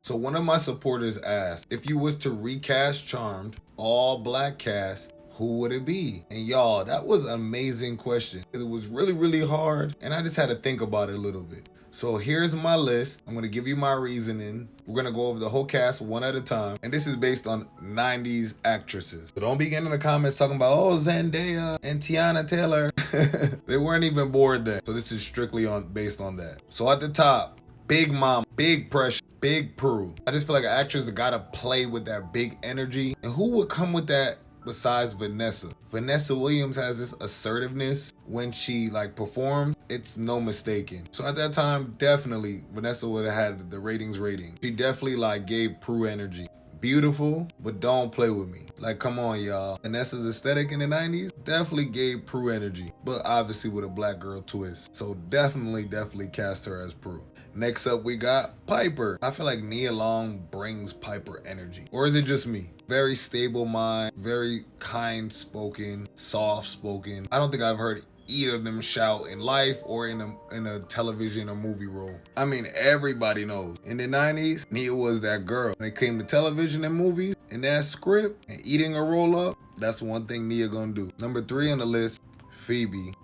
So one of my supporters asked, if you was to recast Charmed, all black cast, who would it be? And y'all, that was an amazing question. It was really, really hard, and I just had to think about it a little bit. So here's my list. I'm gonna give you my reasoning. We're gonna go over the whole cast one at a time, and this is based on 90s actresses. So don't be getting in the comments talking about, oh, Zendaya and Tiana Taylor. They weren't even born then. So this is strictly based on that. So at the top, Big Mom, Big Pressure, Big Prue. I just feel like an actress that gotta play with that big energy. And who would come with that besides Vanessa? Vanessa Williams has this assertiveness when she performs. It's no mistaking. So at that time, definitely Vanessa would have had the ratings rating. She definitely gave Prue energy. Beautiful, but don't play with me. Come on, y'all. Vanessa's aesthetic in the 90s definitely gave Prue energy, but obviously with a black girl twist. So definitely cast her as Prue. Next up, we got Piper. I feel like Nia Long brings Piper energy. Or is it just me? Very stable mind, very kind-spoken, soft-spoken. I don't think I've heard either of them shout in life or in a television or movie role. I mean, everybody knows. In the 90s, Nia was that girl. When it came to television and movies, and that script, and eating a roll-up, that's one thing Nia gonna do. Number 3 on the list, Phoebe.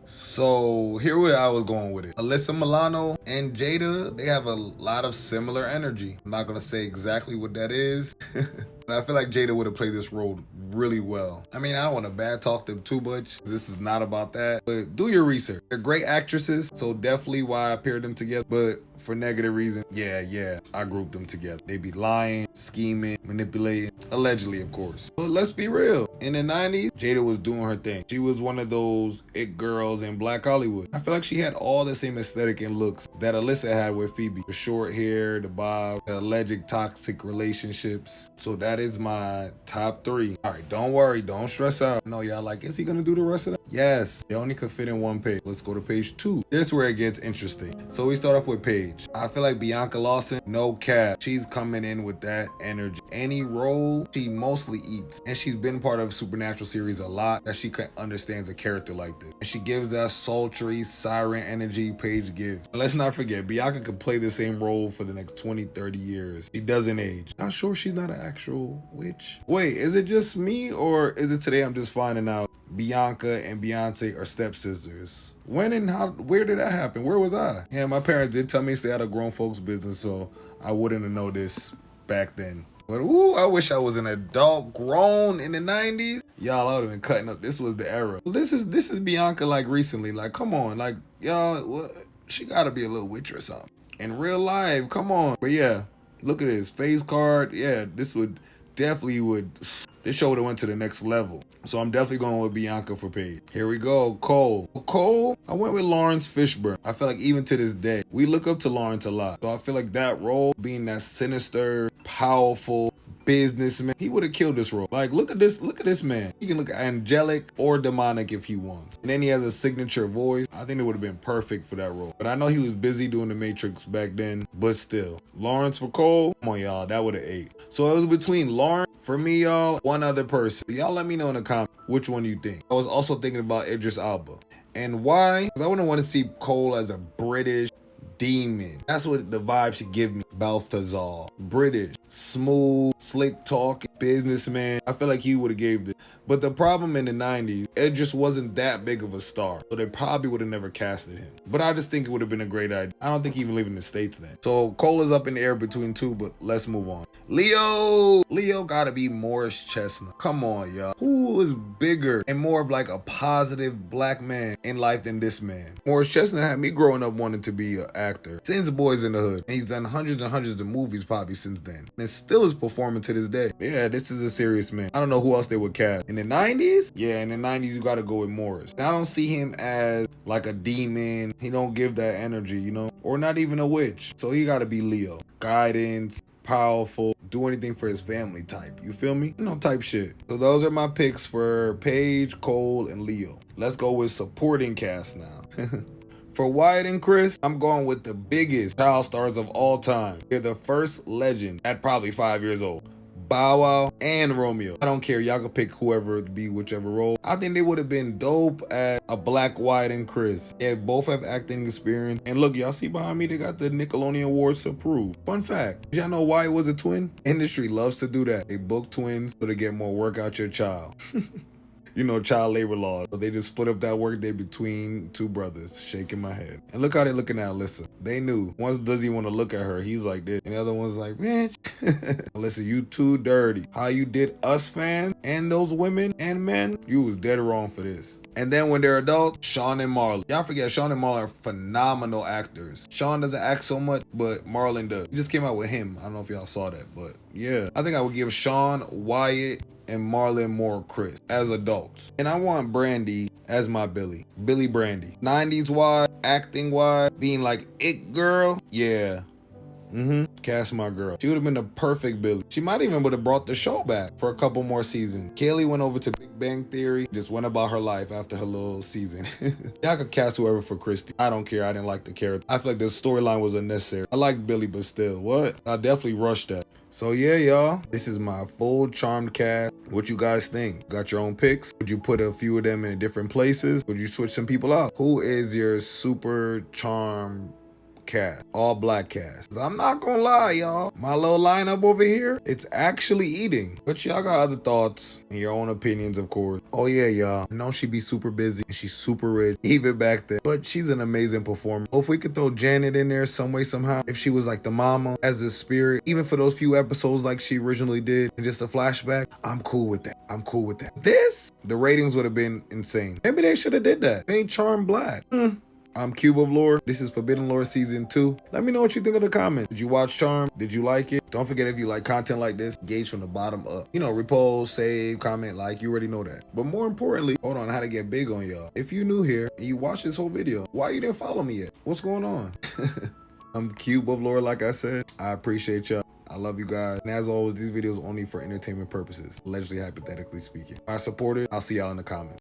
So here where I was going with it. Alyssa Milano and Jada, they have a lot of similar energy. I'm not gonna say exactly what that is. But I feel like Jada would have played this role really well. I mean, I don't want to bad talk them too much. This is not about that. But do your research. They're great actresses, so definitely why I paired them together. But for negative reasons, yeah, I grouped them together. They be lying, scheming, manipulating, allegedly, of course. But let's be real. In the 90s, Jada was doing her thing. She was one of those it girls in Black Hollywood. I feel like she had all the same aesthetic and looks that Alyssa had with Phoebe. The short hair, the bob, the alleged toxic relationships. So that is my top 3. All right, don't worry, don't stress out. I know y'all like, is he gonna do the rest of them? Yes, they only could fit in one page. Let's go to page 2. Here's where it gets interesting. So we start off with Paige. I feel like Bianca Lawson, no cap. She's coming in with that energy. Any role, she mostly eats. And she's been part of Supernatural series a lot that she understands a character like this. And she gives that sultry, siren energy Paige gives. But let's not forget, Bianca could play the same role for the next 20, 30 years. She doesn't age. Not sure she's not an actual witch. Wait, is it just me or is it today I'm just finding out Bianca and Beyonce are stepsisters? When and how, where did that happen? Where was I? Yeah, my parents did tell me to stay out of grown folks' business, so I wouldn't have known this back then. But ooh, I wish I was an adult grown in the 90s. Y'all, I would have been cutting up. This was the era. This is Bianca recently. Come on. Y'all, she gotta be a little witch or something. In real life, come on. But yeah, look at this. Face card. Yeah, this show would have went to the next level. So I'm definitely going with Bianca for Paige. Here we go, Cole. Cole, I went with Lawrence Fishburne. I feel like even to this day, we look up to Lawrence a lot. So I feel like that role, being that sinister, powerful businessman, he would have killed this role. Look at this man. He can look angelic or demonic if he wants. And then he has a signature voice. I think it would have been perfect for that role. But I know he was busy doing The Matrix back then, but still. Lawrence for Cole, come on, y'all, that would have ate. So it was between Lawrence, for me, y'all, one other person. Y'all let me know in the comments which one you think. I was also thinking about Idris Elba. And why? Because I wouldn't want to see Cole as a British demon. That's what the vibe should give me. Balthazar. British. Smooth, slick talking, businessman. I feel like he would have gave this. But the problem in the 90s, it just wasn't that big of a star. So they probably would have never casted him. But I just think it would have been a great idea. I don't think he even lived in the States then. So Cole is up in the air between 2, but let's move on. Leo gotta be Morris Chestnut. Come on, y'all. Who is bigger and more of a positive black man in life than this man? Morris Chestnut had me growing up wanting to be an actor since Boys in the Hood. And he's done hundreds and hundreds of movies probably since then. And still is performing to this day. Yeah, this is a serious man. I don't know who else they would cast. In the 90s? Yeah, in the 90s you gotta go with Morris. And I don't see him as a demon. He don't give that energy, or not even a witch. So he gotta be Leo. Guidance, powerful, do anything for his family type. You feel me? Type shit. So those are my picks for Paige, Cole, and Leo. Let's go with supporting cast now. For Wyatt and Chris, I'm going with the biggest child stars of all time. They're the first legend at probably 5 years old. Bow Wow and Romeo. I don't care. Y'all can pick whoever to be whichever role. I think they would have been dope as a Black, White, and Chris. Yeah, both have acting experience. And look, y'all see behind me, they got the Nickelodeon Awards to prove. Fun fact, did y'all know Wyatt was a twin? Industry loves to do that. They book twins so to get more work out your child. You know, child labor laws. So they just split up that work day between two brothers. Shaking my head. And look how they looking at Alyssa. They knew. Once Dizzy want to look at her, he's like this. And the other one's like, bitch. Alyssa, you too dirty. How you did us fans and those women and men, you was dead wrong for this. And then when they're adults, Sean and Marlon. Y'all forget Sean and Marlon are phenomenal actors. Sean doesn't act so much, but Marlon does. He just came out with him. I don't know if y'all saw that, but yeah. I think I would give Sean, Wyatt, and Marlon more Chris as adults. And I want Brandy as my Billy Brandy. 90s wise, acting wise, being like it girl, yeah. Cast my girl. She would have been the perfect Billy. She might even would have brought the show back for a couple more seasons. Kaylee went over to Big Bang Theory, just went about her life after her little season. Y'all could cast whoever for Christy. I don't care. I didn't like the character. I feel like the storyline was unnecessary. I like Billy, but still, what? I definitely rushed that. So yeah, y'all, this is my full Charmed cast. What you guys think? Got your own picks? Would you put a few of them in different places? Would you switch some people out? Who is your super Charmed cast, all black cast? 'Cause I'm not gonna lie, y'all, my little lineup over here, it's actually eating. But y'all got other thoughts and your own opinions, of course. Oh yeah, y'all, I know she be super busy and she's super rich even back then, but she's an amazing performer. If we could throw Janet in there some way somehow, if she was like the mama as the spirit, even for those few episodes like she originally did and just a flashback, I'm cool with that. I'm cool with that. The ratings would have been insane. Maybe they should have did that. They ain't Charmed black. I'm Cube of Lore. This is Forbidden Lore Season 2. Let me know what you think in the comments. Did you watch Charm? Did you like it? Don't forget, if you like content like this, engage from the bottom up. You know, repost, save, comment, like, you already know that. But more importantly, hold on, how to get big on y'all. If you new here and you watched this whole video, why you didn't follow me yet? What's going on? I'm Cube of Lore, like I said. I appreciate y'all. I love you guys. And as always, these videos are only for entertainment purposes, allegedly, hypothetically speaking. If I support it, I'll see y'all in the comments.